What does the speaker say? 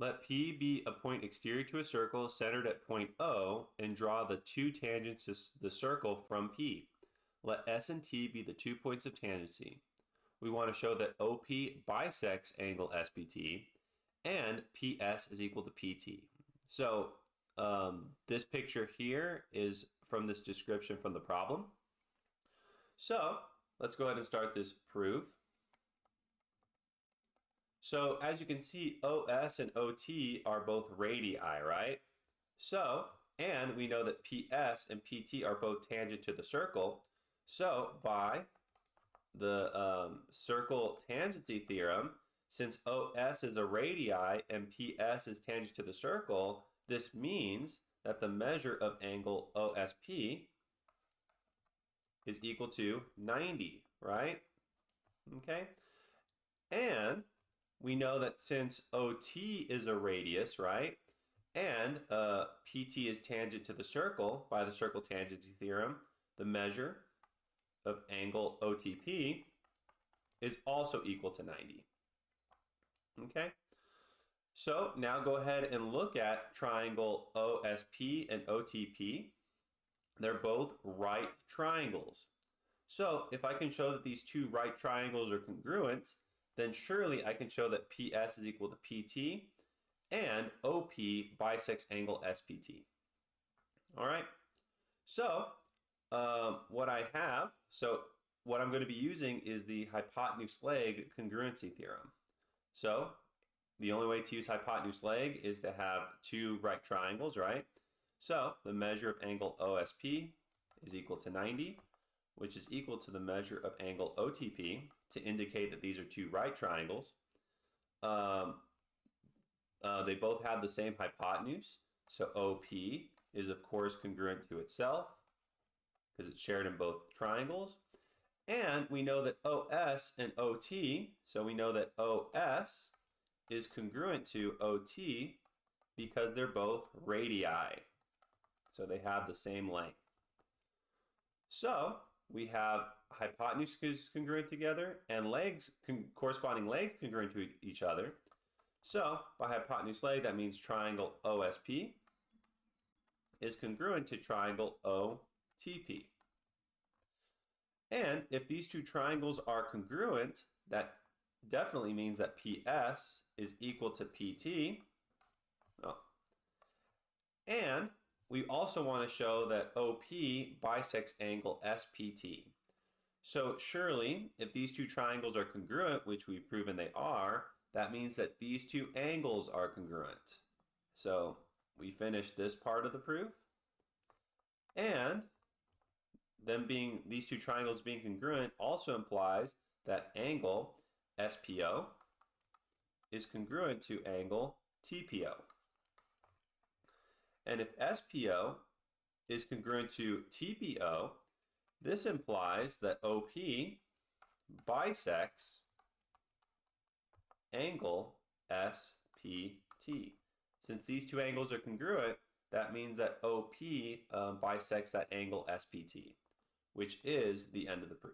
Let P be a point exterior to a circle centered at point O and draw the two tangents to the circle from P. Let S and T be the 2 points of tangency. We want to show that OP bisects angle SPT and PS is equal to PT. So this picture here is from this description from the problem. So let's go ahead and start this proof. So as you can see, OS and OT are both radii, right? So, and we know that PS and PT are both tangent to the circle. So by the circle tangency theorem, since OS is a radii and PS is tangent to the circle, this means that the measure of angle OSP is equal to 90, right? Okay. And we know that since OT is a radius, right, and PT is tangent to the circle by the circle tangency theorem, the measure of angle OTP is also equal to 90. Okay? So now go ahead and look at triangle OSP and OTP. They're both right triangles. So if I can show that these two right triangles are congruent, then surely I can show that PS is equal to PT and OP bisects angle SPT. All right. So what I'm going to be using is the hypotenuse-leg congruency theorem. So the only way to use hypotenuse-leg is to have two right triangles, right? So the measure of angle OSP is equal to 90, which is equal to the measure of angle OTP to indicate that these are two right triangles. They both have the same hypotenuse. So OP is, of course, congruent to itself because it's shared in both triangles. And we know that OS and OT, so we know that OS is congruent to OT because they're both radii. So they have the same length. So we have hypotenuses congruent together and corresponding legs congruent to each other. So by hypotenuse leg, that means triangle OSP is congruent to triangle OTP. And if these two triangles are congruent, that definitely means that PS is equal to PT. Oh. And we also want to show that OP bisects angle SPT. So surely, if these two triangles are congruent, which we've proven they are, that means that these two angles are congruent. So we finish this part of the proof. And these two triangles being congruent also implies that angle SPO is congruent to angle TPO. And if SPO is congruent to TPO, this implies that OP bisects angle SPT. Since these two angles are congruent, that means that OP bisects that angle SPT, which is the end of the proof.